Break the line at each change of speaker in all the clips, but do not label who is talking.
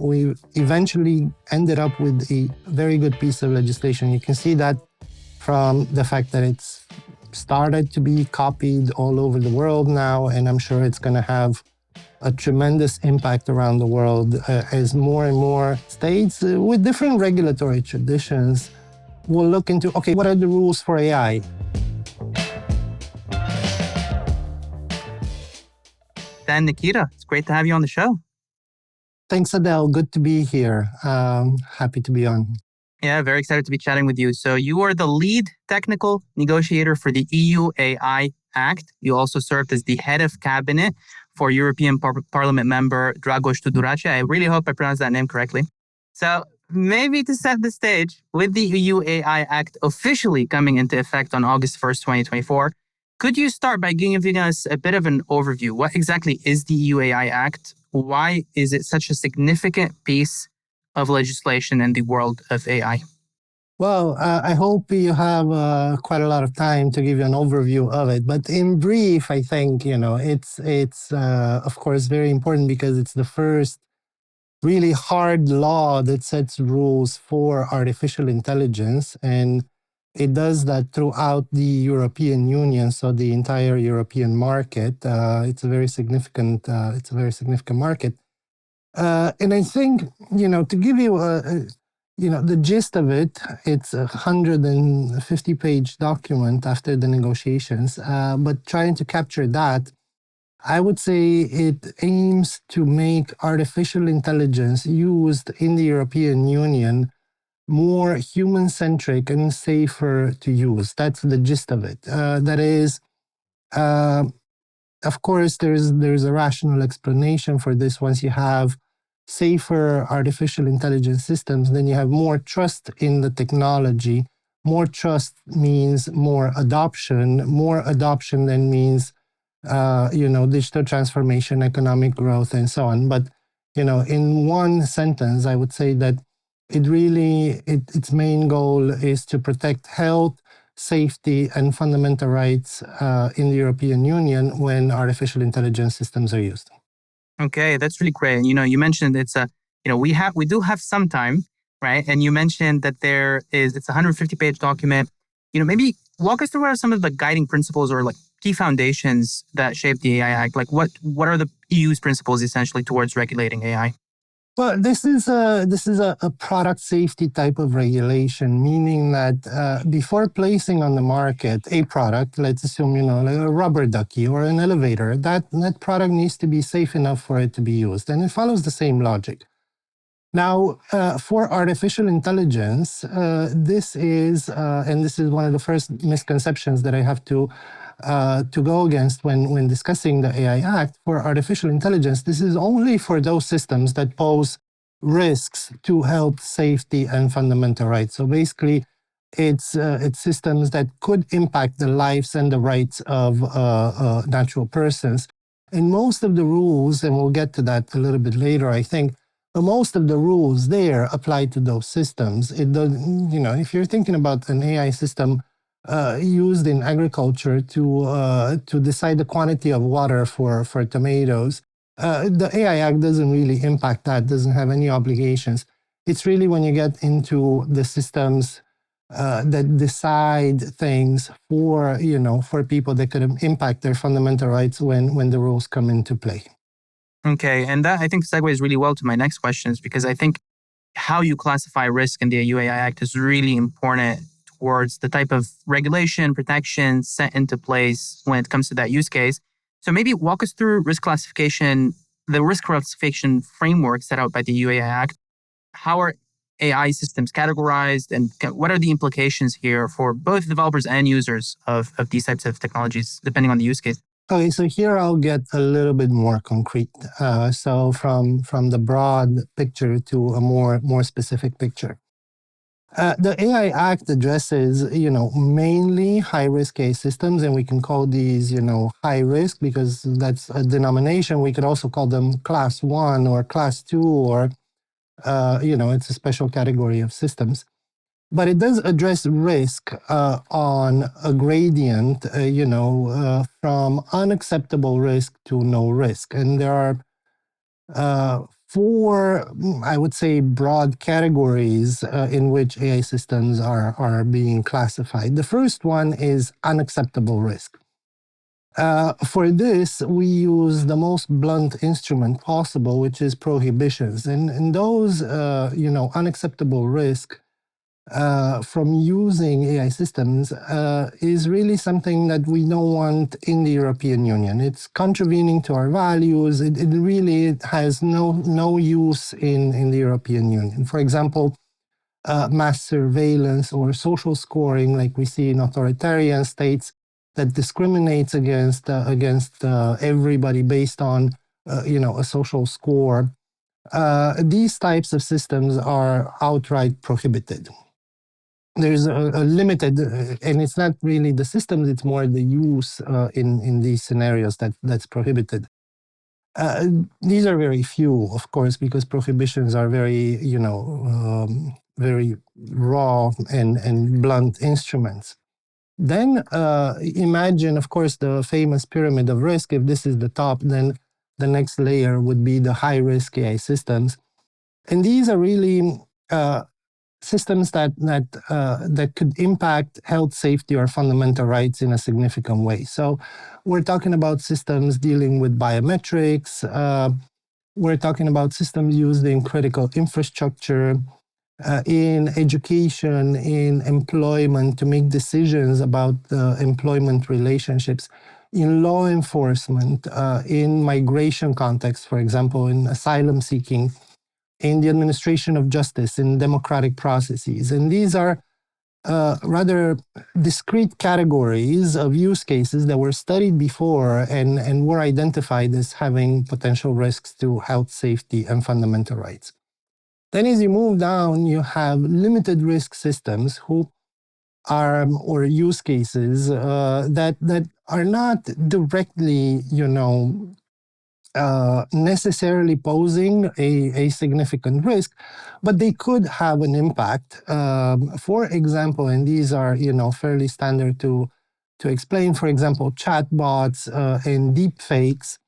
we eventually ended up with a very good piece of legislation. You can see that from the fact that it's started to be copied all over the world now, and I'm sure it's going to have a tremendous impact around the world as more and more states with different regulatory traditions will look into, okay, what are the rules for AI?
Dan, Nechita, it's great to have you on the show.
Thanks, Adele. Good to be here. Happy to be on.
Yeah, very excited to be chatting with you. So you are the lead technical negotiator for the EU AI Act. You also served as the head of cabinet for European Parliament member Dragos Tudorache. I really hope I pronounced that name correctly. So maybe to set the stage, with the EU AI Act officially coming into effect on August 1st, 2024, could you start by giving us a bit of an overview? What exactly is the EU AI Act? Why is it such a significant piece of legislation in the world of AI?
Well, I hope you have quite a lot of time to give you an overview of it. But in brief, I think, it's of course, very important because it's the first really hard law that sets rules for artificial intelligence. And it does that throughout the European Union, so the entire European market. It's a very significant market. And I think, to give you the gist of it, it's a 150-page document after the negotiations. But trying to capture that, I would say it aims to make artificial intelligence used in the European Union more human-centric and safer to use. That's the gist of it. That is, of course, there's a rational explanation for this. Once you have safer artificial intelligence systems, then you have more trust in the technology. More trust means more adoption. More adoption then means, digital transformation, economic growth, and so on. But, in one sentence, I would say that its main goal is to protect health, safety, and fundamental rights in the European Union when artificial intelligence systems are used.
Okay, that's really great. You mentioned we do have some time, right? And you mentioned that it's a 150-page document. Maybe walk us through what are some of the guiding principles or key foundations that shape the AI Act. What are the EU's principles essentially towards regulating AI?
Well, this is a product safety type of regulation, meaning that before placing on the market a product, let's assume, like a rubber ducky or an elevator, that product needs to be safe enough for it to be used. And it follows the same logic. Now, for artificial intelligence, this is one of the first misconceptions that I have to go against when discussing the AI Act. For artificial intelligence, this is only for those systems that pose risks to health, safety, and fundamental rights. So basically, it's systems that could impact the lives and the rights of natural persons. And most of the rules, and we'll get to that a little bit later, I think, most of the rules there apply to those systems. It does, if you're thinking about an AI system used in agriculture to decide the quantity of water for tomatoes, the AI Act doesn't really impact that, doesn't have any obligations. It's really when you get into the systems that decide things for people that could impact their fundamental rights when the rules come into play.
Okay, and that I think segues really well to my next questions, because I think how you classify risk in the EU AI Act is really important towards the type of regulation, protection set into place when it comes to that use case. So maybe walk us through the risk classification framework set out by the EU AI Act. How are AI systems categorized, and what are the implications here for both developers and users of these types of technologies, depending on the use case?
Okay, so here I'll get a little bit more concrete. So from the broad picture to a more specific picture. The AI Act addresses, mainly high-risk AI systems, and we can call these, high risk because that's a denomination. We could also call them class 1 or class 2, or, it's a special category of systems. But it does address risk on a gradient, from unacceptable risk to no risk. And there are four, I would say, broad categories in which AI systems are being classified. The first one is unacceptable risk. For this, we use the most blunt instrument possible, which is prohibitions. And those, unacceptable risk from using AI systems is really something that we don't want in the European Union. It's contravening to our values. It really has no use in the European Union. For example, mass surveillance or social scoring, like we see in authoritarian states, that discriminates against everybody based on a social score. These types of systems are outright prohibited. There's a limited, and it's not really the systems; it's more the use in these scenarios that's prohibited. These are very few, of course, because prohibitions are very, very raw and blunt instruments. Then imagine, of course, the famous pyramid of risk. If this is the top, then the next layer would be the high-risk AI systems. And these are really systems that could impact health, safety, or fundamental rights in a significant way. So we're talking about systems dealing with biometrics. We're talking about systems used in critical infrastructure, in education, in employment, to make decisions about employment relationships, in law enforcement, in migration context, for example, in asylum seeking, in the administration of justice, in democratic processes. And these are rather discrete categories of use cases that were studied before and were identified as having potential risks to health, safety, and fundamental rights. Then as you move down, you have limited risk systems who are, or use cases that are not directly, necessarily posing a significant risk, but they could have an impact. For example, and these are fairly standard to explain, for example, chatbots and deepfakes,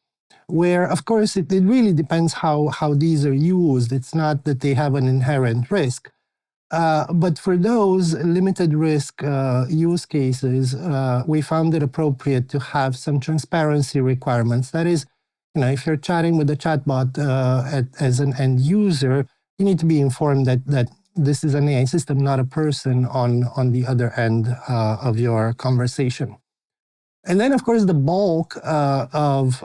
where of course it really depends how these are used. It's not that they have an inherent risk. But for those limited risk use cases, we found it appropriate to have some transparency requirements. That is, if you're chatting with a chatbot as an end user, you need to be informed that this is an AI system, not a person on the other end of your conversation. And then, of course, the bulk of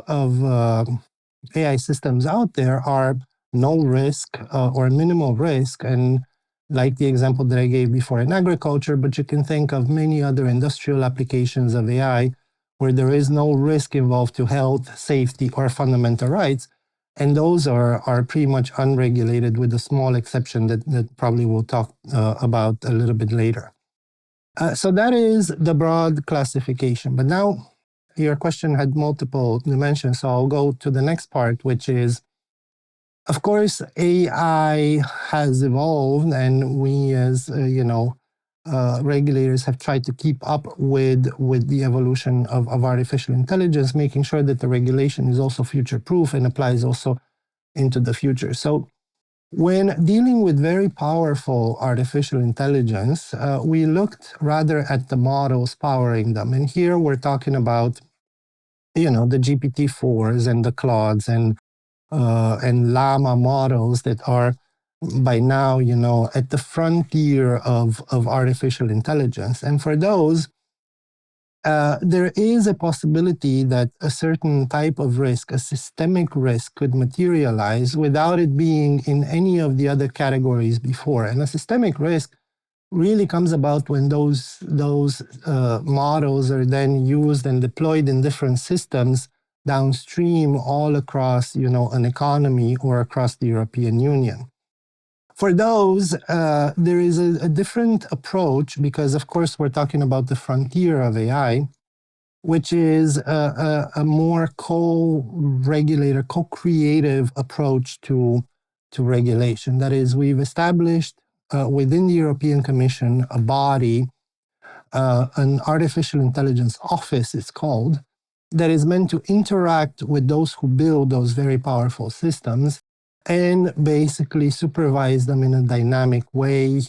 AI systems out there are no risk or minimal risk. And like the example that I gave before in agriculture, but you can think of many other industrial applications of AI where there is no risk involved to health, safety, or fundamental rights. And those are pretty much unregulated, with a small exception that probably we'll talk about a little bit later. So that is the broad classification. But now your question had multiple dimensions, so I'll go to the next part, which is, of course, AI has evolved, and we as regulators have tried to keep up with the evolution of artificial intelligence, making sure that the regulation is also future-proof and applies also into the future. So when dealing with very powerful artificial intelligence, we looked rather at the models powering them. And here we're talking about, the GPT-4s and the Claudes and Llama models that are by now, at the frontier of artificial intelligence. And for those, there is a possibility that a certain type of risk, a systemic risk, could materialize without it being in any of the other categories before. And a systemic risk really comes about when those models are then used and deployed in different systems downstream all across, an economy or across the European Union. For those, there is a different approach because, of course, we're talking about the frontier of AI, which is a more co-regulator, co-creative approach to regulation. That is, we've established within the European Commission a body, an artificial intelligence office, it's called, that is meant to interact with those who build those very powerful systems and basically supervise them in a dynamic way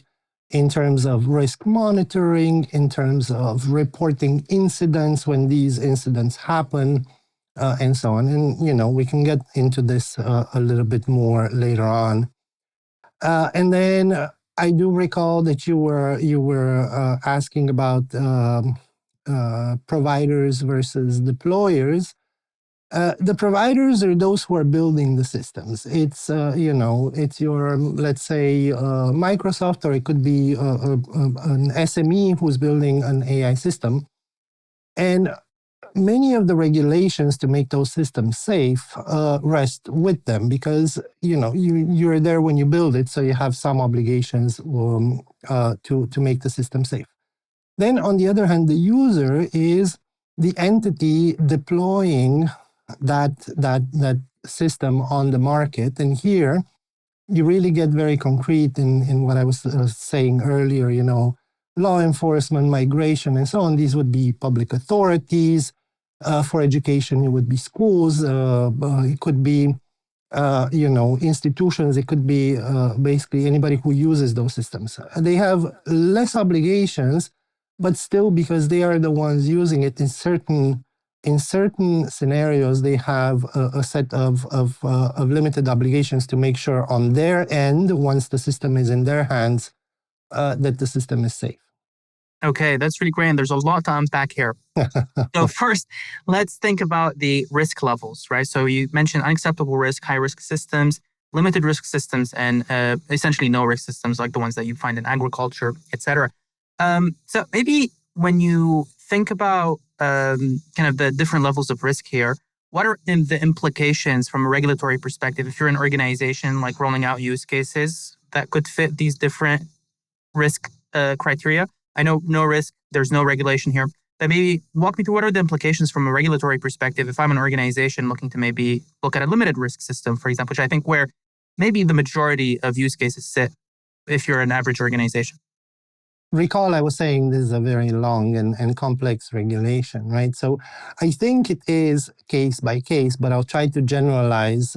in terms of risk monitoring, in terms of reporting incidents when these incidents happen, and so on. And, we can get into this a little bit more later on. And then I do recall that you were asking about providers versus deployers. The providers are those who are building the systems. It's it's your, let's say, Microsoft, or it could be an SME who's building an AI system. And many of the regulations to make those systems safe rest with them, because you're there when you build it, so you have some obligations to make the system safe. Then, on the other hand, the user is the entity deploying that system on the market. And here, you really get very concrete in what I was saying earlier. Law enforcement, migration, and so on. These would be public authorities. For education, it would be schools. It could be institutions. It could be basically anybody who uses those systems. They have less obligations, but still, because they are the ones using it in certain scenarios, they have a set of limited obligations to make sure on their end, once the system is in their hands, that the system is safe.
Okay, that's really great. And there's a lot to unpack here. So first, let's think about the risk levels, right? So you mentioned unacceptable risk, high risk systems, limited risk systems, and essentially no risk systems, like the ones that you find in agriculture, et cetera. So maybe when you think about kind of the different levels of risk here, what are the implications from a regulatory perspective if you're an organization like rolling out use cases that could fit these different risk criteria? I know no risk, there's no regulation here. But maybe walk me through what are the implications from a regulatory perspective if I'm an organization looking to maybe look at a limited risk system, for example, which I think where maybe the majority of use cases sit if you're an average organization.
Recall I was saying this is a very long and complex regulation, right? So I think it is case by case, but I'll try to generalize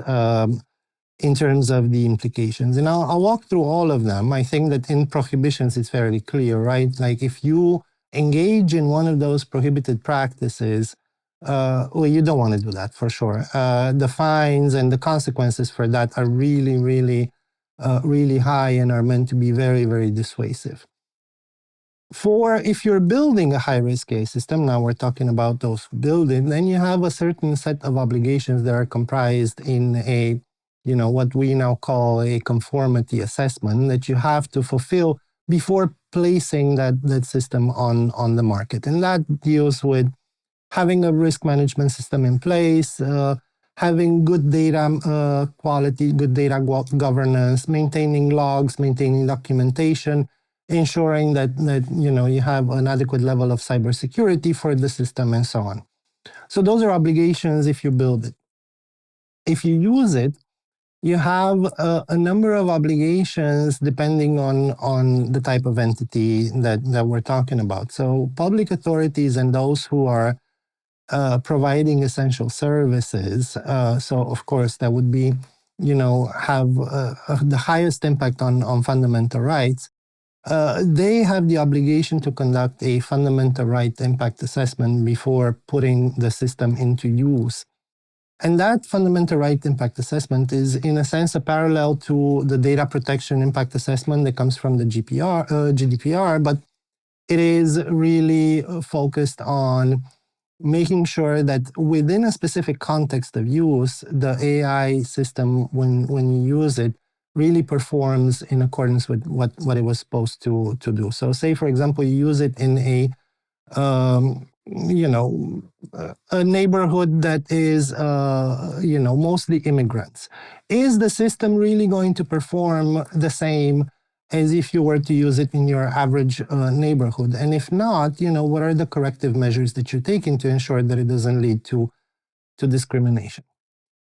in terms of the implications. And I'll walk through all of them. I think that in prohibitions, it's fairly clear, right? Like if you engage in one of those prohibited practices, well, you don't want to do that for sure. The fines and the consequences for that are really, really, really high and are meant to be very, very dissuasive. For if you're building a high-risk AI system, now we're talking about those who build it, then you have a certain set of obligations that are comprised in a, what we now call a conformity assessment that you have to fulfill before placing that system on the market. And that deals with having a risk management system in place, having good data quality, good data governance, maintaining logs, maintaining documentation, ensuring that you have an adequate level of cybersecurity for the system, and so on. So those are obligations if you build it. If you use it, you have a number of obligations depending on the type of entity that we're talking about. So public authorities and those who are providing essential services. So of course that would be, have the highest impact on fundamental rights. They have the obligation to conduct a fundamental right impact assessment before putting the system into use. And that fundamental right impact assessment is, in a sense, a parallel to the data protection impact assessment that comes from the GDPR, but it is really focused on making sure that within a specific context of use, the AI system, when you use it, really performs in accordance with what it was supposed to do. So say, for example, you use it in a neighborhood that is, mostly immigrants. Is the system really going to perform the same as if you were to use it in your average neighborhood? And if not, what are the corrective measures that you're taking to ensure that it doesn't lead to discrimination?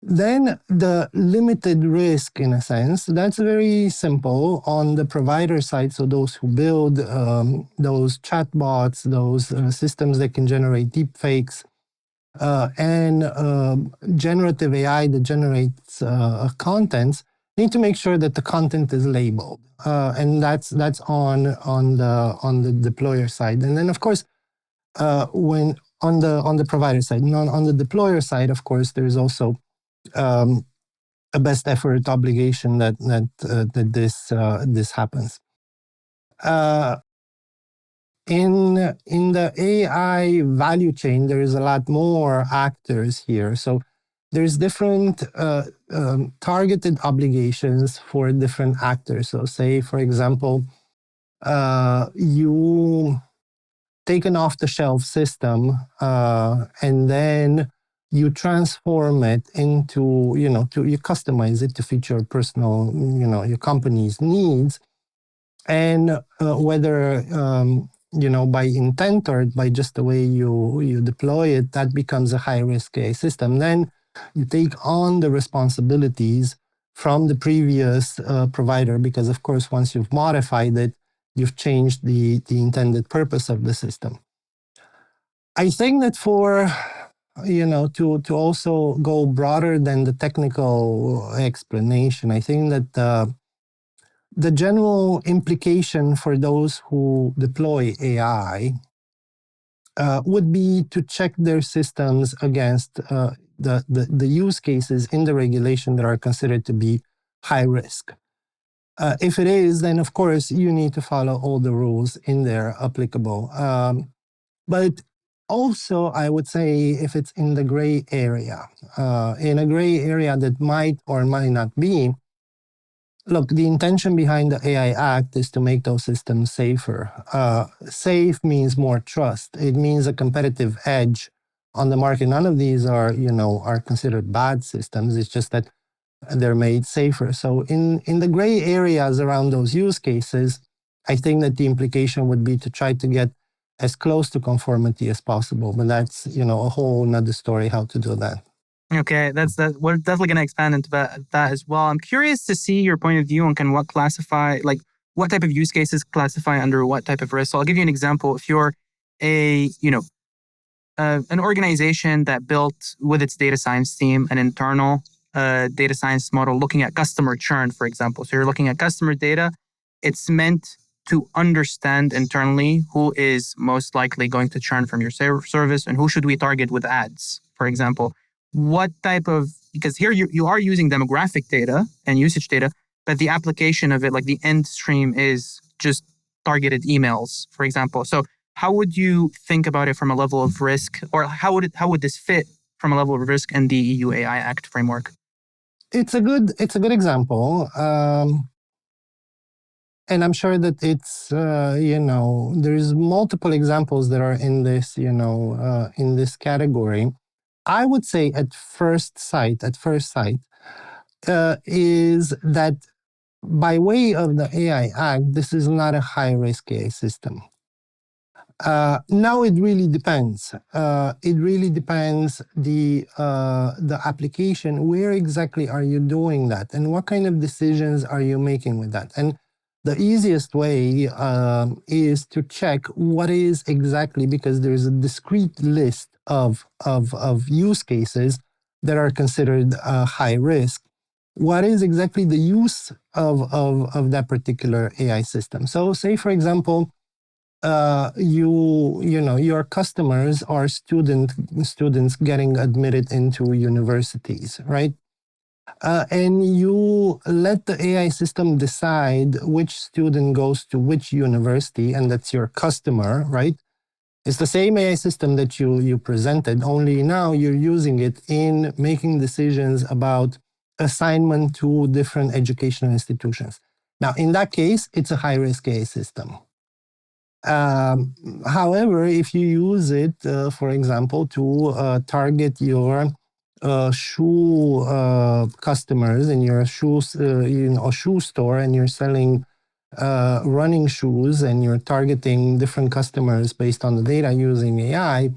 Then the limited risk, in a sense, that's very simple on the provider side. So those who build those chatbots, those systems that can generate deepfakes, and generative AI that generates contents, need to make sure that the content is labeled, and that's on the deployer side. And then, of course, when on the provider side, on the deployer side, of course, there's also a best effort obligation that this happens. In the AI value chain, there is a lot more actors here. So there's different targeted obligations for different actors. So say, for example, you take an off-the-shelf system and then you transform it into, you customize it to fit your personal, your company's needs. And whether, by intent or by just the way you deploy it, that becomes a high-risk AI system. Then you take on the responsibilities from the previous provider, because, of course, once you've modified it, you've changed the intended purpose of the system. I think that for, to also go broader than the technical explanation, I think that the general implication for those who deploy AI would be to check their systems against the use cases in the regulation that are considered to be high risk. If it is, then of course you need to follow all the rules in there applicable. But also, I would say if it's in the gray area, in a gray area that might or might not be, look, the intention behind the AI Act is to make those systems safer. Safe means more trust. It means a competitive edge on the market. None of these are considered bad systems. It's just that they're made safer. So in the gray areas around those use cases, I think that the implication would be to try to get as close to conformity as possible. But that's, a whole nother story how to do that.
Okay, that's that. We're definitely going to expand into that as well. I'm curious to see your point of view on what type of use cases classify under what type of risk. So I'll give you an example. If you're an organization that built with its data science team an internal data science model looking at customer churn, for example. So you're looking at customer data. It's meant to understand internally who is most likely going to churn from your service and who should we target with ads, for example. Because here you are using demographic data and usage data, but the application of it, like the end stream, is just targeted emails, for example. So how would you think about it from a level of risk, or how would this fit from a level of risk in the EU AI Act framework?
It's a good example. And I'm sure that it's, there's multiple examples that are in this, in this category. I would say at first sight, is that by way of the AI Act, this is not a high-risk AI system. Now it really depends. It really depends the application. Where exactly are you doing that, and what kind of decisions are you making with that? And the easiest way is to check what is exactly, because there's a discrete list of use cases that are considered high risk. What is exactly the use of that particular AI system? So say, for example, your customers are students getting admitted into universities, right? And you let the AI system decide which student goes to which university, and that's your customer, right? It's the same AI system that you presented, only now you're using it in making decisions about assignment to different educational institutions. Now, in that case, it's a high-risk AI system. However, if you use it, for example, to target your shoe customers in your shoes, a shoe store, and you're selling running shoes, and you're targeting different customers based on the data using AI,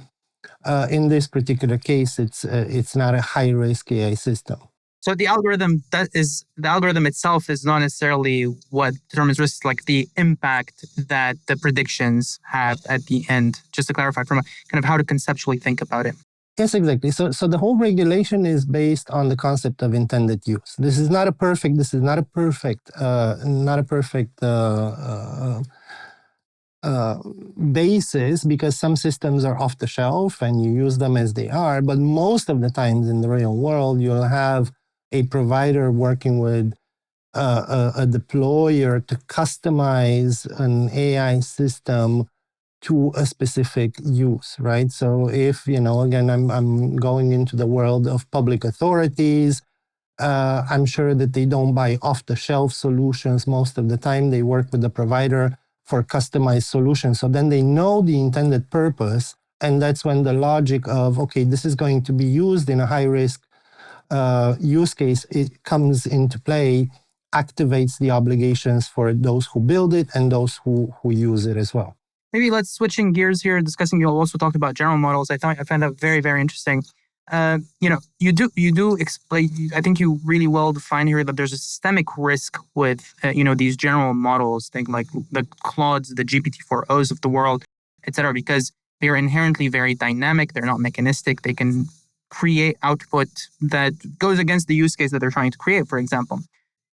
in this particular case, it's not a high-risk AI system.
So the algorithm itself is not necessarily what determines risk, like the impact that the predictions have at the end. Just to clarify, from a kind of how to conceptually think about it.
Yes, exactly. So the whole regulation is based on the concept of intended use. This is not a perfect. Basis, because some systems are off the shelf and you use them as they are. But most of the times in the real world, you'll have a provider working with a deployer to customize an AI system to a specific use, right? So if, again, I'm going into the world of public authorities, I'm sure that they don't buy off-the-shelf solutions. Most of the time, they work with the provider for customized solutions. So then they know the intended purpose, and that's when the logic of, okay, this is going to be used in a high-risk use case, it comes into play, activates the obligations for those who build it and those who use it as well.
Maybe let's switching gears here, discussing. You also talked about general models. I found that very, very interesting. You do explain. I think you really well define here that there's a systemic risk with these general models. Think like the Claudes, the GPT-4os of the world, etc. Because they're inherently very dynamic. They're not mechanistic. They can create output that goes against the use case that they're trying to create, for example.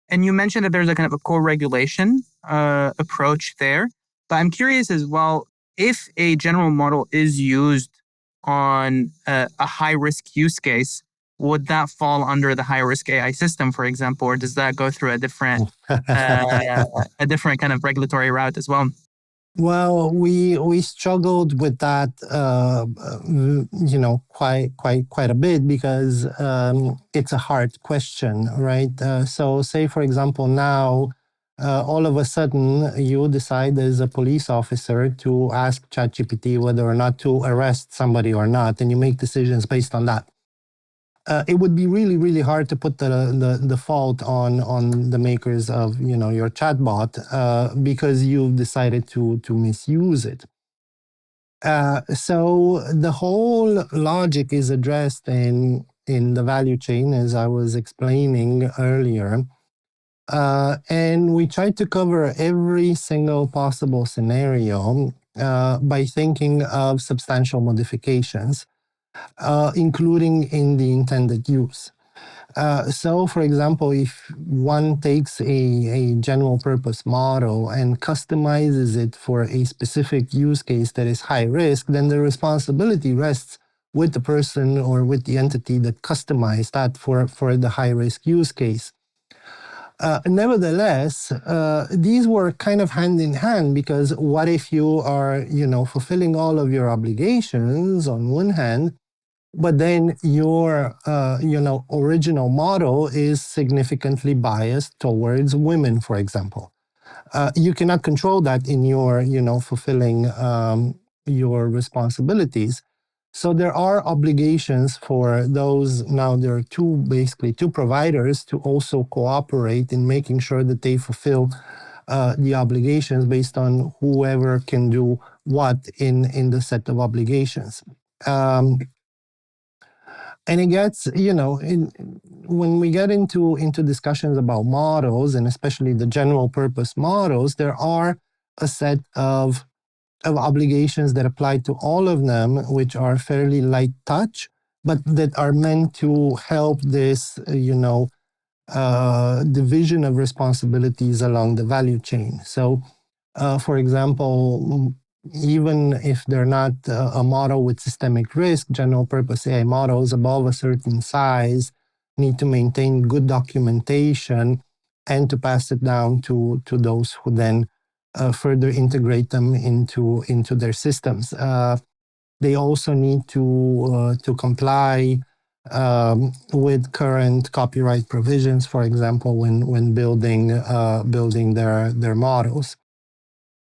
And you mentioned that there's a kind of a co-regulation approach there. But I'm curious as well, if a general model is used on a high-risk use case, would that fall under the high-risk AI system, for example, or does that go through a different kind of regulatory route as well?
Well, we struggled with that, quite a bit, because it's a hard question, right? So, say for example, now all of a sudden you decide as a police officer to ask ChatGPT whether or not to arrest somebody or not, and you make decisions based on that. It would be really, really hard to put the fault on the makers of your chatbot because you've decided to misuse it. So the whole logic is addressed in the value chain, as I was explaining earlier. And we try to cover every single possible scenario by thinking of substantial modifications, including in the intended use. So, for example, if one takes a general purpose model and customizes it for a specific use case that is high risk, then the responsibility rests with the person or with the entity that customized that for the high risk use case. Nevertheless, these were kind of hand in hand, because what if you are, fulfilling all of your obligations on one hand, but then your, original model is significantly biased towards women, for example. You cannot control that in your, fulfilling your responsibilities. So there are obligations for those. Now there are basically two providers to also cooperate in making sure that they fulfill the obligations based on whoever can do what in the set of obligations. And it gets, when we get into discussions about models, and especially the general purpose models, there are a set of obligations that apply to all of them, which are fairly light touch, but that are meant to help this, division of responsibilities along the value chain. So, for example, even if they're not a model with systemic risk, general purpose AI models above a certain size need to maintain good documentation and to pass it down to those who then further integrate them into their systems. They also need to comply with current copyright provisions, for example, when building their models.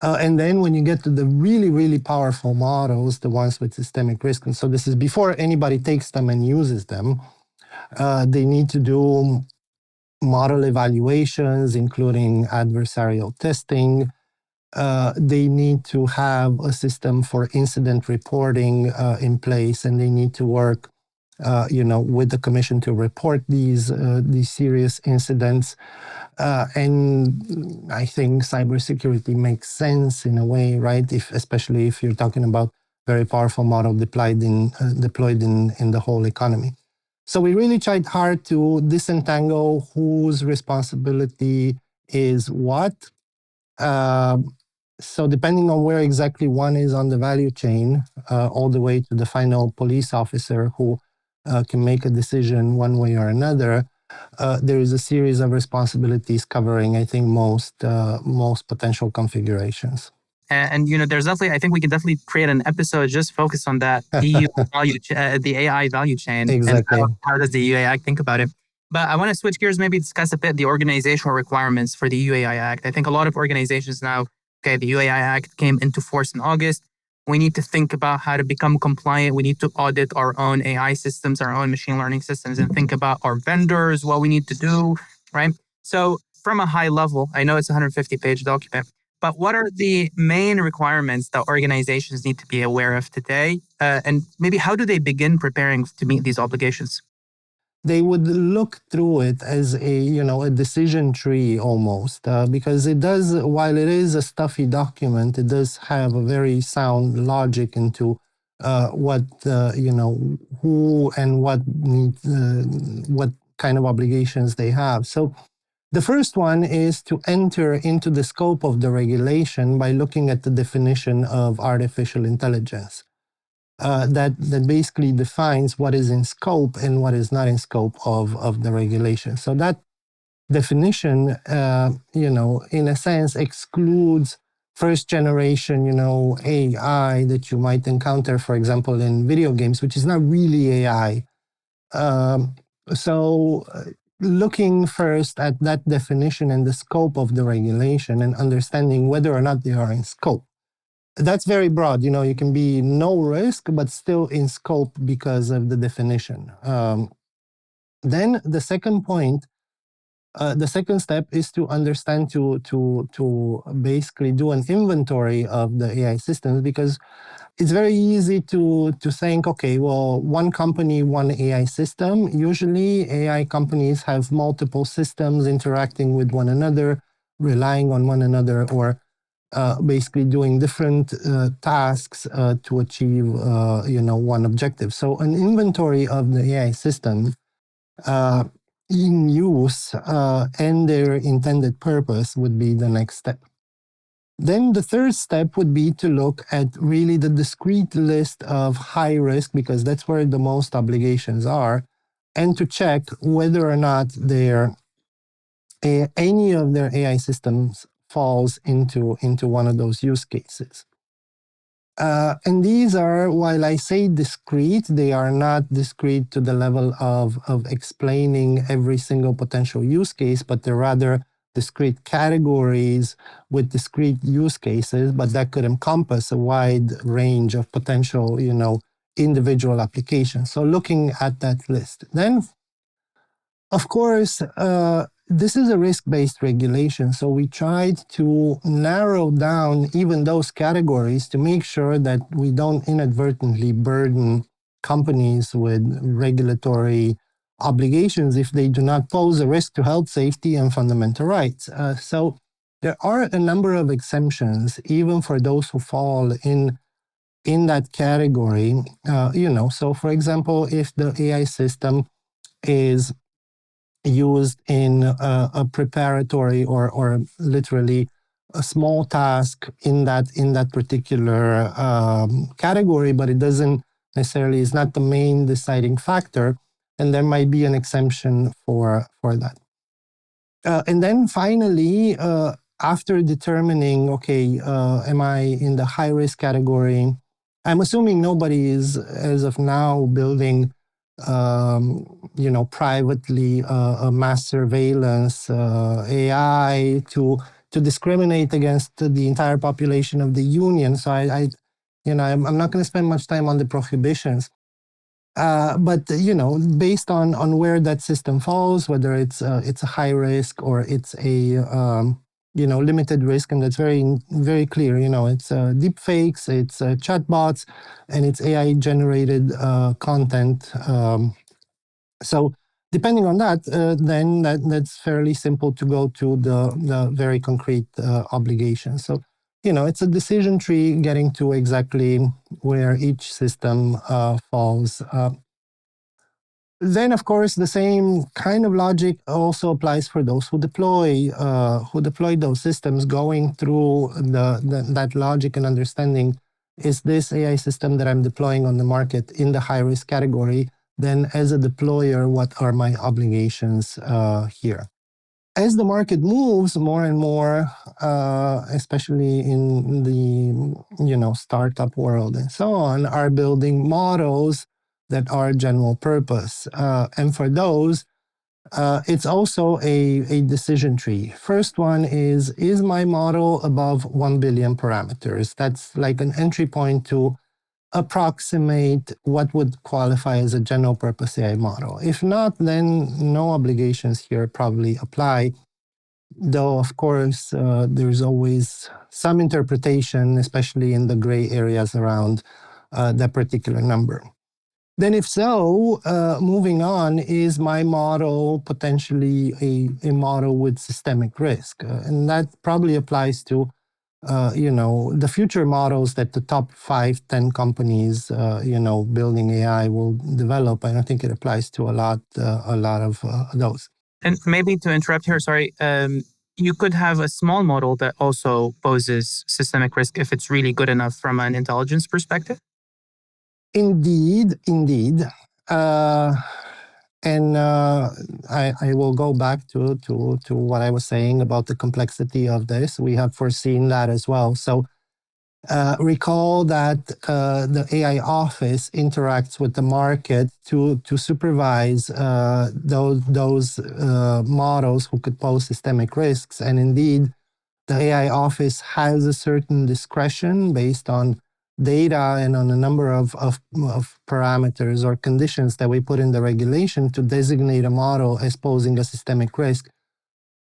And then when you get to the really, really powerful models, the ones with systemic risk, and so this is before anybody takes them and uses them, they need to do model evaluations, including adversarial testing. They need to have a system for incident reporting in place, and they need to work, with the commission to report these serious incidents. And I think cybersecurity makes sense in a way, right? Especially if you're talking about very powerful model deployed in the whole economy. So we really tried hard to disentangle whose responsibility is what. So depending on where exactly one is on the value chain, all the way to the final police officer who can make a decision one way or another, there is a series of responsibilities covering, I think, most potential configurations.
And there's definitely, I think we can definitely create an episode just focused on that EU the AI value chain.
Exactly.
And how does the EU AI Act think about it? But I want to switch gears, maybe discuss a bit the organizational requirements for the EU AI Act. I think a lot of organizations now, okay, the EU AI Act came into force in August. We need to think about how to become compliant. We need to audit our own AI systems, our own machine learning systems, and think about our vendors, what we need to do, right? So from a high level, I know it's a 150-page document, but what are the main requirements that organizations need to be aware of today? And maybe how do they begin preparing to meet these obligations?
They would look through it as a decision tree almost, because it does, while it is a stuffy document, it does have a very sound logic into what who and what kind of obligations they have. So the first one is to enter into the scope of the regulation by looking at the definition of artificial intelligence. That basically defines what is in scope and what is not in scope of the regulation. So that definition, in a sense, excludes first generation, AI that you might encounter, for example, in video games, which is not really AI. So looking first at that definition and the scope of the regulation and understanding whether or not they are in scope. That's very broad. You can be no risk, but still in scope because of the definition. Then the second point, the second step is to understand to basically do an inventory of the AI systems, because it's very easy to think, okay, well, one company, one AI system. Usually AI companies have multiple systems interacting with one another, relying on one another, or basically doing different tasks to achieve one objective. So an inventory of the AI system in use and their intended purpose would be the next step. Then the third step would be to look at really the discrete list of high risk, because that's where the most obligations are, and to check whether or not any of their AI systems falls into one of those use cases. And these are, while I say discrete, they are not discrete to the level of explaining every single potential use case, but they're rather discrete categories with discrete use cases, but that could encompass a wide range of potential, individual applications. So looking at that list. Then, of course, this is a risk-based regulation, so we tried to narrow down even those categories to make sure that we don't inadvertently burden companies with regulatory obligations if they do not pose a risk to health, safety, and fundamental rights. So there are a number of exemptions, even for those who fall in that category. So for example, if the AI system is used in a preparatory or literally a small task in that particular category, but it doesn't necessarily is not the main deciding factor, and there might be an exemption for that. And then finally, after determining, okay, am I in the high risk category? I'm assuming nobody is, as of now, building privately a mass surveillance AI to discriminate against the entire population of the union. So I'm not going to spend much time on the prohibitions. But based on where that system falls, whether it's a high risk or it's a limited risk, and that's very very clear. It's deep fakes, it's chatbots, and it's AI generated content. So depending on that, then that's fairly simple to go to the very concrete obligations. So it's a decision tree getting to exactly where each system falls. Then, of course, the same kind of logic also applies for those who deploy those systems, going through that logic and understanding. Is this AI system that I'm deploying on the market in the high risk category? Then, as a deployer, what are my obligations here? As the market moves more and more, especially in the startup world and so on, are building models that are general purpose. And for those, it's also a decision tree. First one is my model above 1 billion parameters? That's like an entry point to approximate what would qualify as a general purpose AI model. If not, then no obligations here probably apply. Though, of course, there's always some interpretation, especially in the gray areas around that particular number. Then if so, moving on, is my model potentially a model with systemic risk? And that probably applies to the future models that the top 5-10 companies, building AI will develop. I don't think it applies to a lot of those.
And maybe to interrupt here, sorry, you could have a small model that also poses systemic risk if it's really good enough from an intelligence perspective.
Indeed. And I will go back to what I was saying about the complexity of this. We have foreseen that as well. So recall that the AI office interacts with the market to supervise those models who could pose systemic risks. And indeed, the AI office has a certain discretion based on data and on a number of parameters or conditions that we put in the regulation to designate a model as posing a systemic risk.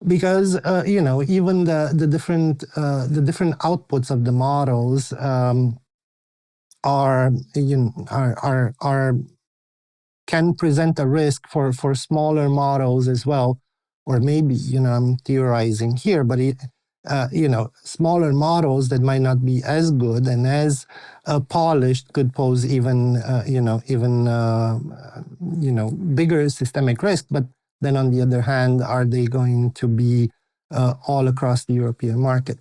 Because even the different outputs of the models can present a risk for smaller models as well, or maybe I'm theorizing here, but smaller models that might not be as good and as polished could pose even bigger systemic risk. But then on the other hand, are they going to be all across the European market?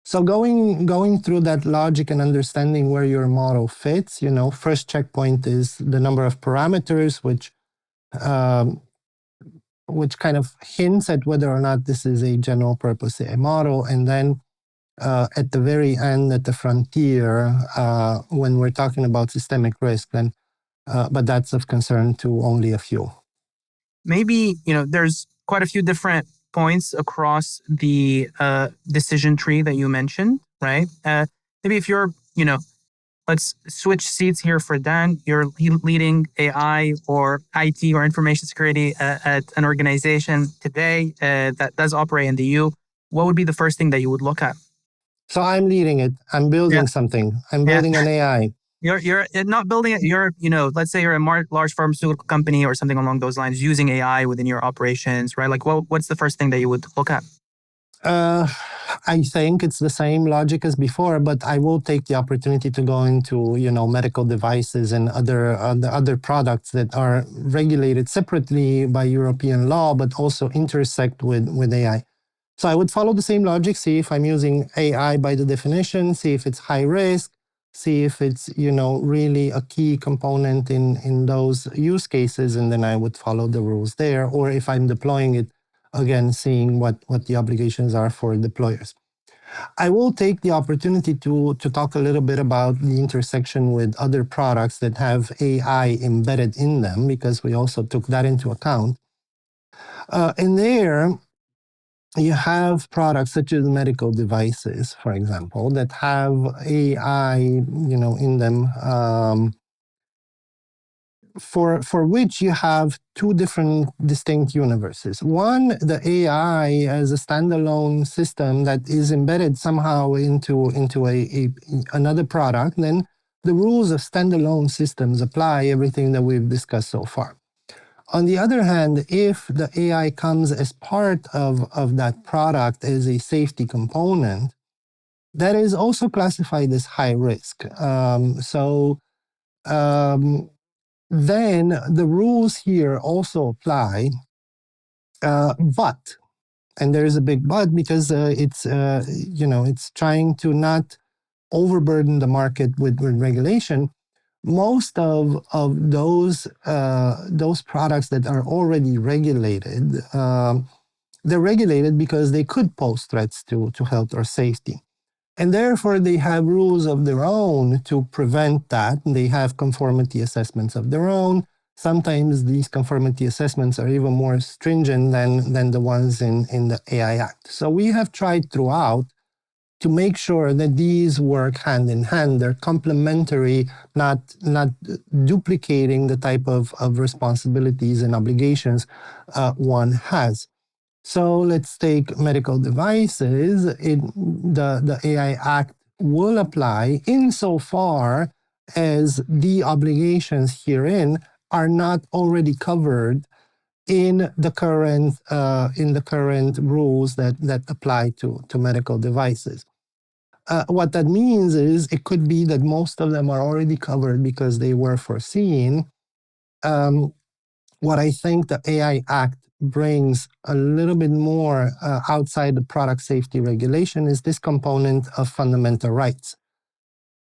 So going through that logic and understanding where your model fits, first checkpoint is the number of parameters, which kind of hints at whether or not this is a general purpose AI model. And then at the very end, at the frontier, when we're talking about systemic risk, then but that's of concern to only a few.
Maybe, there's quite a few different points across the decision tree that you mentioned, right? Maybe if you're, let's switch seats here for Dan. You're leading AI or IT or information security at an organization today that does operate in the EU. What would be the first thing that you would look at?
So I'm leading it. I'm building something. I'm building an AI.
You're not building it. You're, let's say you're a large pharmaceutical company or something along those lines, using AI within your operations, right? Like, what's the first thing that you would look at?
I think it's the same logic as before, but I will take the opportunity to go into, medical devices and other products that are regulated separately by European law, but also intersect with AI. So I would follow the same logic, see if I'm using AI by the definition, see if it's high risk, see if it's, really a key component in those use cases, and then I would follow the rules there. Or if I'm deploying it, again, seeing what the obligations are for deployers. I will take the opportunity to talk a little bit about the intersection with other products that have AI embedded in them, because we also took that into account. And there, you have products such as medical devices, for example, that have AI, in them, for which you have two different distinct universes. One, the AI as a standalone system that is embedded somehow into another product. Then the rules of standalone systems apply, everything that we've discussed so far. On the other hand, if the AI comes as part of that product as a safety component, that is also classified as high risk. Then the rules here also apply, but, and there is a big but, because it's trying to not overburden the market with regulation. Most of those products that are already regulated, they're regulated because they could pose threats to health or safety. And therefore, they have rules of their own to prevent that. And they have conformity assessments of their own. Sometimes these conformity assessments are even more stringent than the ones in the AI Act. So we have tried throughout to make sure that these work hand in hand. They're complementary, not duplicating the type of responsibilities and obligations one has. So let's take medical devices. The AI Act will apply insofar as the obligations herein are not already covered in the current rules that apply to medical devices. What that means is it could be that most of them are already covered because they were foreseen. What I think the AI Act brings a little bit more outside the product safety regulation is this component of fundamental rights.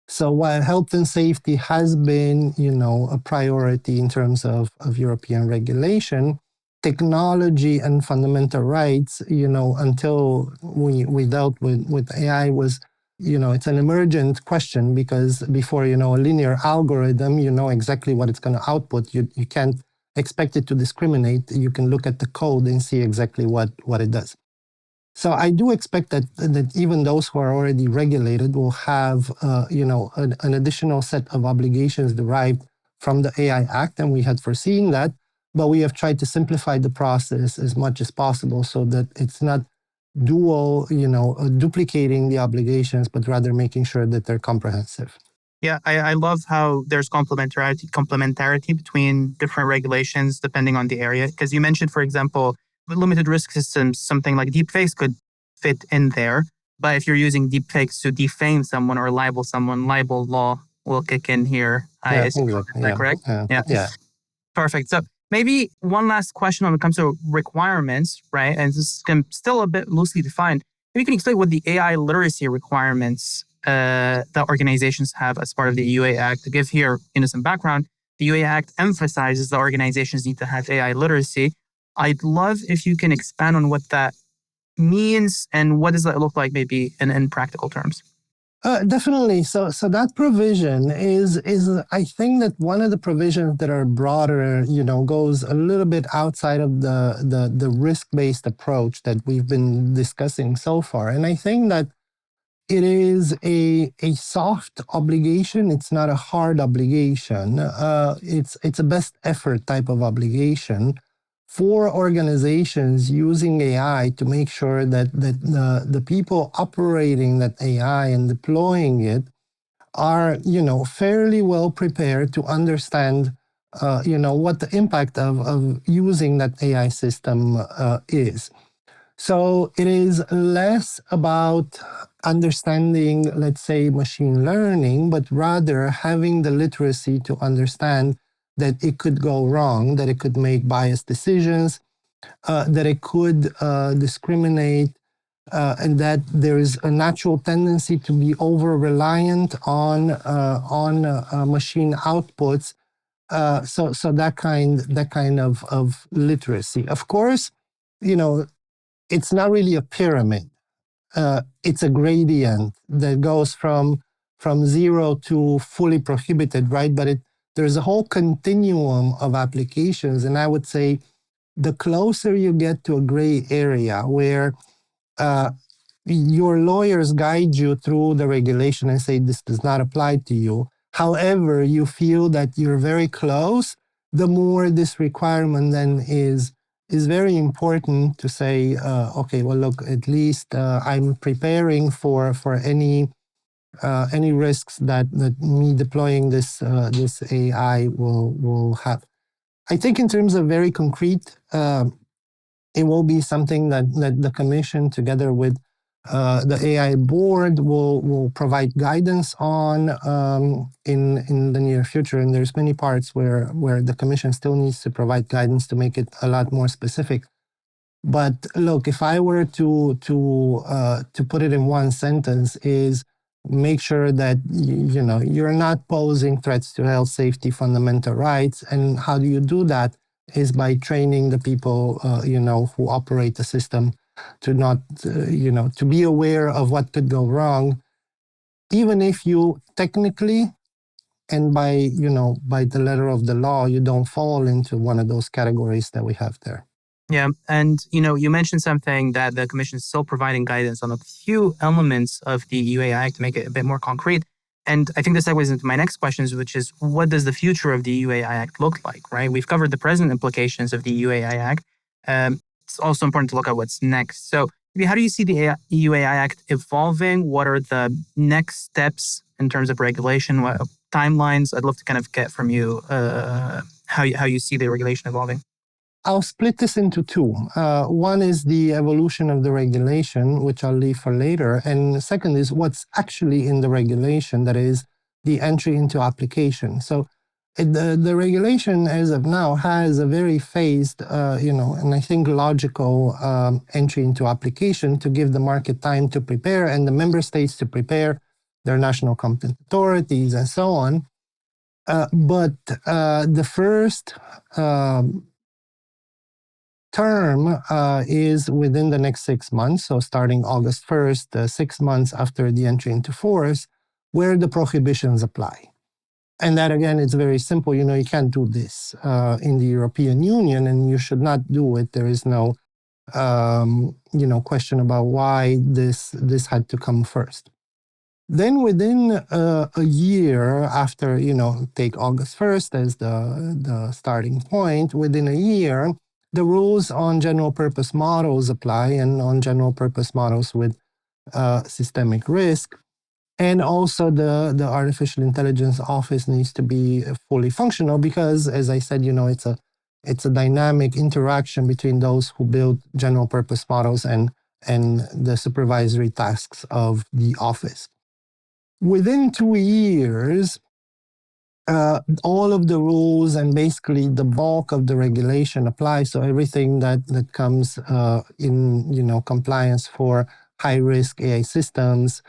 So while health and safety has been, a priority in terms of European regulation, technology and fundamental rights, until we dealt with AI was, it's an emergent question, because before, a linear algorithm, you know exactly what it's going to output. You can't expect it to discriminate. You can look at the code and see exactly what it does. So I do expect that even those who are already regulated will have, an additional set of obligations derived from the AI Act, and we had foreseen that, but we have tried to simplify the process as much as possible so that it's not dual, duplicating the obligations, but rather making sure that they're comprehensive.
Yeah, I love how there's complementarity between different regulations depending on the area. Because you mentioned, for example, limited risk systems, something like deepfakes could fit in there. But if you're using deepfakes to defame someone or libel someone, libel law will kick in here.
Yeah,
Is that correct?
Yeah.
Perfect. So maybe one last question when it comes to requirements, right? And this is still a bit loosely defined. Maybe you can explain what the AI literacy requirements that organizations have as part of the EUA Act. To give here some background, the EUA Act emphasizes that organizations need to have AI literacy. I'd love if you can expand on what that means and what does that look like maybe in practical terms.
Definitely. So that provision is I think that one of the provisions that are broader, goes a little bit outside of the risk-based approach that we've been discussing so far. And I think that it is a soft obligation. It's not a hard obligation. It's a best effort type of obligation for organizations using AI to make sure that the people operating that AI and deploying it are, fairly well prepared to understand, what the impact of using that AI system is. So it is less about understanding, let's say, machine learning, but rather having the literacy to understand that it could go wrong, that it could make biased decisions, that it could discriminate, and that there is a natural tendency to be over-reliant on machine outputs. So that kind of literacy. Of course, it's not really a pyramid. It's a gradient that goes from 0 to fully prohibited, right? But there's a whole continuum of applications. And I would say the closer you get to a gray area where your lawyers guide you through the regulation and say this does not apply to you, however, you feel that you're very close, the more this requirement then is very important to say, okay, well, look, at least I'm preparing for any risks that me deploying this AI will have. I think in terms of very concrete, it will be something that the Commission, together with the AI board will provide guidance on in the near future, and there's many parts where the Commission still needs to provide guidance to make it a lot more specific. But look, if I were to put it in one sentence, is make sure that you're not posing threats to health, safety, fundamental rights. And how do you do that? Is by training the people who operate the system to not to be aware of what could go wrong, even if you technically and by the letter of the law you don't fall into one of those categories that we have there.
Yeah. And, you mentioned something that the Commission is still providing guidance on a few elements of the EU AI Act to make it a bit more concrete. And I think this segues into my next questions, which is, what does the future of the EU AI Act look like, right? We've covered the present implications of the EU AI Act. It's also important to look at what's next. So how do you see the EU AI Act evolving? What are the next steps in terms of regulation? What timelines? I'd love to kind of get from you how you see the regulation evolving.
I'll split this into two. One is the evolution of the regulation, which I'll leave for later. And the second is what's actually in the regulation, that is the entry into application. So the regulation as of now has a very phased, and I think logical entry into application to give the market time to prepare and the member states to prepare their national competent authorities and so on. But the first term is within the next 6 months, so starting August 1st, 6 months after the entry into force, where the prohibitions apply. And that, again, it's very simple. You can't do this in the European Union, and you should not do it. There is no, question about why this had to come first. Then within a year after, take August 1st as the starting point, within a year, the rules on general purpose models apply, and on general purpose models with systemic risk. And also the artificial intelligence office needs to be fully functional because, as I said, it's a dynamic interaction between those who build general purpose models and the supervisory tasks of the office. Within 2 years, all of the rules and basically the bulk of the regulation applies. So everything that comes in compliance for high risk AI systems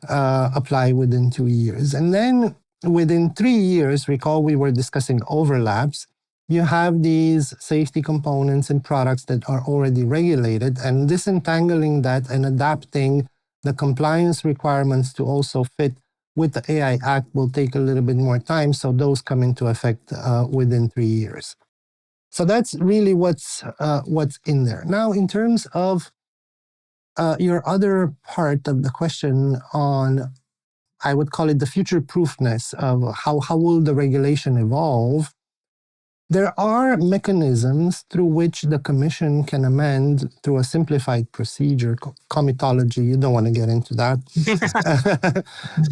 apply within 2 years. And then within 3 years, recall we were discussing overlaps. You have these safety components in products that are already regulated, and disentangling that and adapting the compliance requirements to also fit with the AI Act will take a little bit more time, so those come into effect within 3 years. So that's really what's in there. Now, in terms of your other part of the question on, I would call it the future-proofness of how will the regulation evolve, there are mechanisms through which the Commission can amend through a simplified procedure, comitology, you don't want to get into that,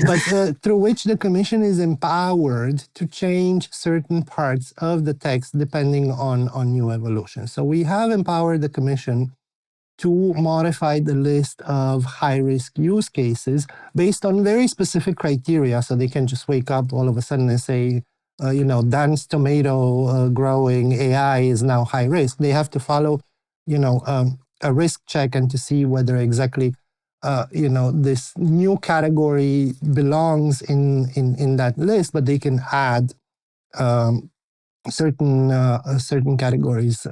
but through which the Commission is empowered to change certain parts of the text depending on new evolution. So we have empowered the Commission to modify the list of high-risk use cases based on very specific criteria, so they can just wake up all of a sudden and say, Dan's tomato growing AI is now high risk. They have to follow, a risk check and to see whether exactly, this new category belongs in that list, but they can add certain categories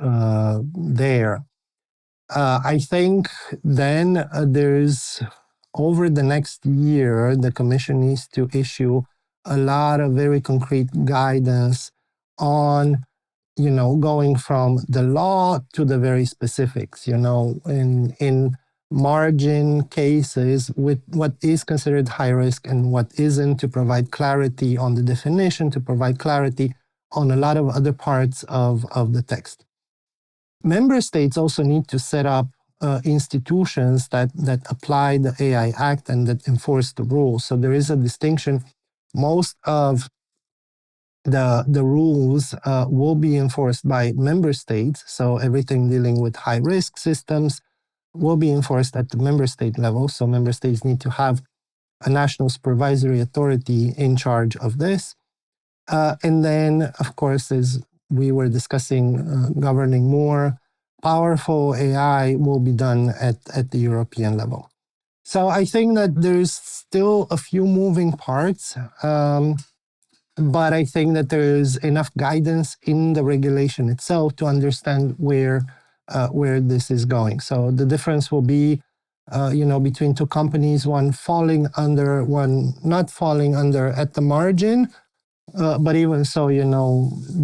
there. I think then there's, over the next year, the Commission needs to issue a lot of very concrete guidance on, going from the law to the very specifics, in margin cases with what is considered high risk and what isn't, to provide clarity on the definition, to provide clarity on a lot of other parts of the text. Member states also need to set up institutions that apply the AI Act and that enforce the rules. So there is a distinction. Most of the rules will be enforced by member states. So everything dealing with high-risk systems will be enforced at the member state level. So member states need to have a national supervisory authority in charge of this. And then, of course, as we were discussing, governing more powerful AI will be done at the European level. So I think that there's still a few moving parts, but I think that there's enough guidance in the regulation itself to understand where this is going. So the difference will be, between two companies, one falling under, one not falling under at the margin. But even so,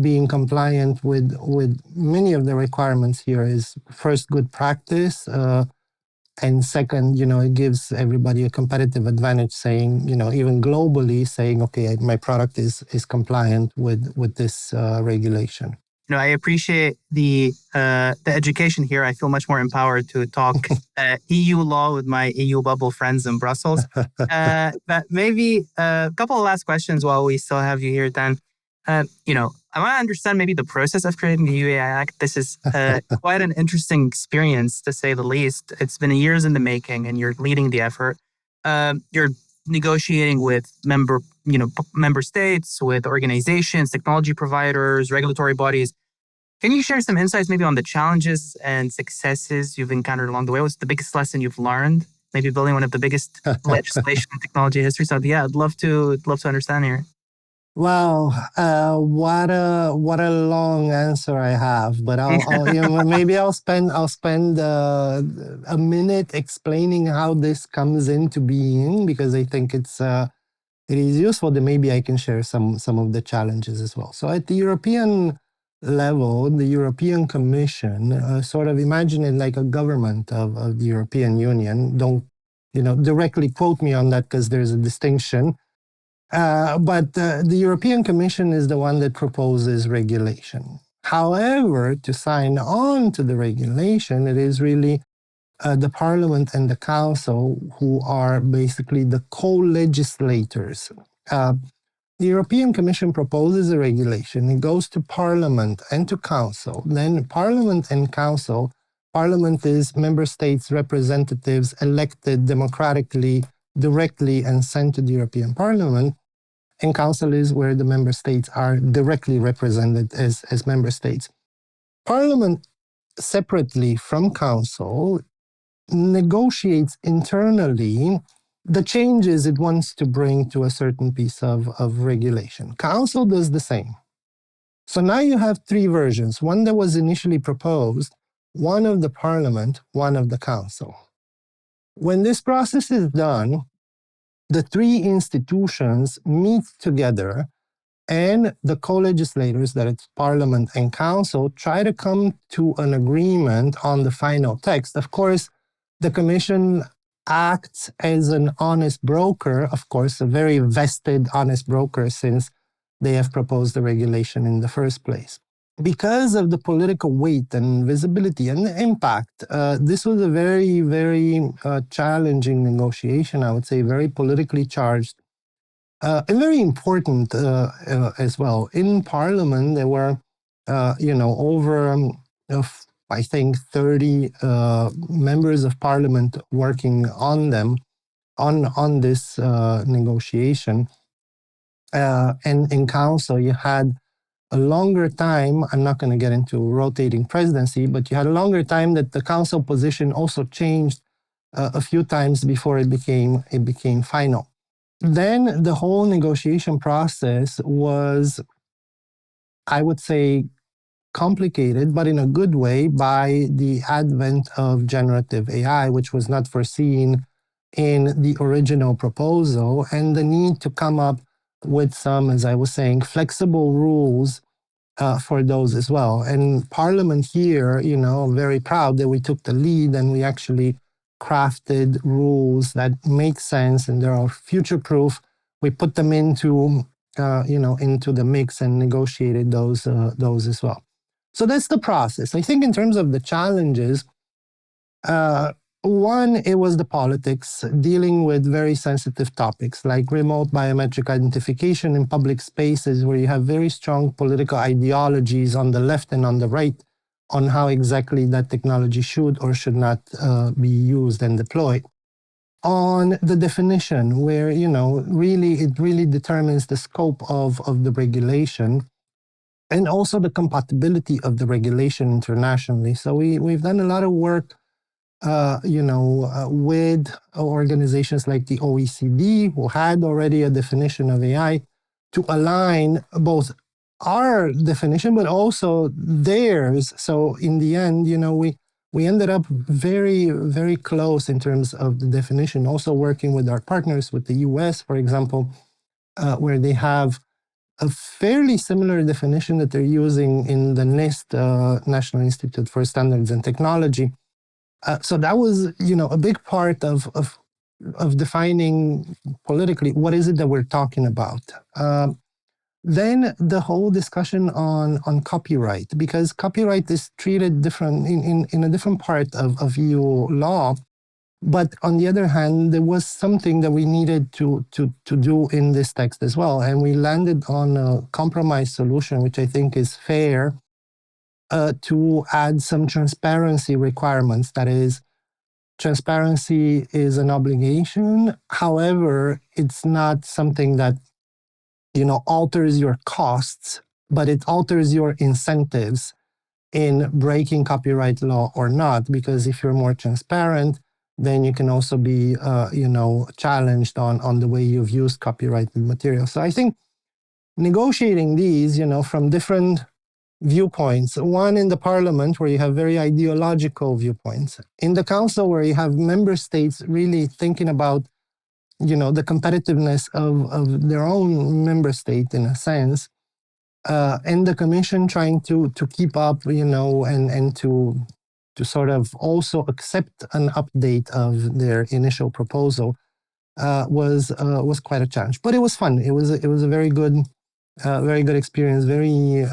being compliant with many of the requirements here is first good practice. And second, it gives everybody a competitive advantage saying, even globally saying, okay, my product is compliant with this regulation.
I appreciate the education here. I feel much more empowered to talk EU law with my EU bubble friends in Brussels. But maybe a couple of last questions while we still have you here, Dan. I want to understand maybe the process of creating the UAI Act. This is quite an interesting experience, to say the least. It's been years in the making, and you're leading the effort. You're negotiating with member states, with organizations, technology providers, regulatory bodies. Can you share some insights maybe on the challenges and successes you've encountered along the way? What's the biggest lesson you've learned? Maybe building one of the biggest legislation in technology history. So yeah, I'd love to understand here.
Wow, what a long answer I have, but maybe I'll spend a minute explaining how this comes into being, because I think it is useful. That maybe I can share some of the challenges as well. So at the European level, the European Commission, sort of imagine it like a government of the European Union. Don't directly quote me on that, because there's a distinction. But the European Commission is the one that proposes regulation. However, to sign on to the regulation, it is really the Parliament and the Council who are basically the co-legislators. The European Commission proposes a regulation. It goes to Parliament and to Council. Then Parliament and Council, Parliament is member states' representatives elected democratically, directly, and sent to the European Parliament. And Council is where the member states are directly represented as member states. Parliament, separately from Council, negotiates internally the changes it wants to bring to a certain piece of regulation. Council does the same. So now you have three versions, one that was initially proposed, one of the Parliament, one of the Council. When this process is done, the three institutions meet together, and the co-legislators, that it's Parliament and Council, try to come to an agreement on the final text. Of course, the Commission acts as an honest broker, of course, a very vested honest broker, since they have proposed the regulation in the first place. Because of the political weight and visibility and the impact, this was a very, very challenging negotiation, I would say, very politically charged, and very important as well. In Parliament, there were, over, I think, 30 members of Parliament working on them, on this negotiation. And in Council, you had a longer time. I'm not going to get into rotating presidency, but you had a longer time that the Council position also changed a few times before it became final. Then the whole negotiation process was, I would say, complicated, but in a good way, by the advent of generative AI, which was not foreseen in the original proposal, and the need to come up with some, as I was saying, flexible rules for those as well. And Parliament here, I'm very proud that we took the lead and we actually crafted rules that make sense and they are future-proof. We put them into the mix and negotiated those as well. So that's the process. I think in terms of the challenges, one, it was the politics, dealing with very sensitive topics like remote biometric identification in public spaces where you have very strong political ideologies on the left and on the right on how exactly that technology should or should not be used and deployed. On the definition, where it really determines the scope of the regulation and also the compatibility of the regulation internationally. So we've done a lot of work, with organizations like the OECD, who had already a definition of AI, to align both our definition but also theirs. So in the end, we ended up very, very close in terms of the definition. Also working with our partners, with the US, for example, where they have a fairly similar definition that they're using in the NIST, National Institute for Standards and Technology. So that was, a big part of defining politically what is it that we're talking about. Then the whole discussion on copyright, because copyright is treated different in a different part of EU law. But on the other hand, there was something that we needed to do in this text as well. And we landed on a compromise solution, which I think is fair, to add some transparency requirements. That is, transparency is an obligation. However, it's not something that alters your costs, but it alters your incentives in breaking copyright law or not. Because if you're more transparent, then you can also be, challenged on the way you've used copyrighted material. So I think negotiating these, from different viewpoints, one in the parliament where you have very ideological viewpoints, in the council where you have member states really thinking about the competitiveness of their own member state in a sense, and the commission trying to keep up, and to sort of also accept an update of their initial proposal, was quite a challenge. But it was fun. It was a very good experience. Very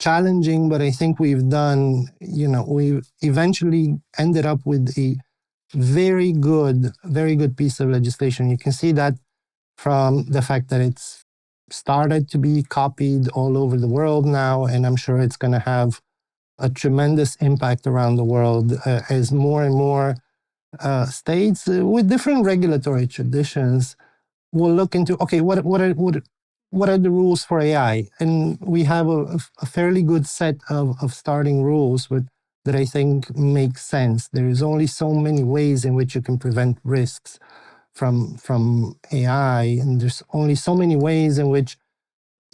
challenging, but I think we eventually ended up with a very good piece of legislation. You can see that from the fact that it's started to be copied all over the world now, and I'm sure it's going to have a tremendous impact around the world as more and more states with different regulatory traditions will look into, okay, what are the rules for AI? And we have a fairly good set of starting rules that I think make sense. There is only so many ways in which you can prevent risks from AI, and there's only so many ways in which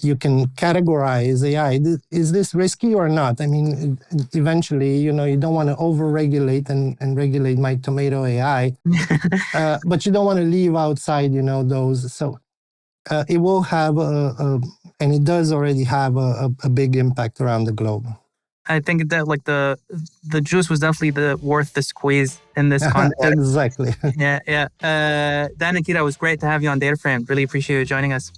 you can categorize AI. Is this risky or not? I mean, eventually, you don't want to over-regulate and regulate my tomato AI, but you don't want to leave outside, those. So it will have and it does already have a big impact around the globe.
I think that the juice was definitely worth the squeeze in this context.
Exactly.
Yeah. Dan, Nechita, it was great to have you on Dataframe. Really appreciate you joining us.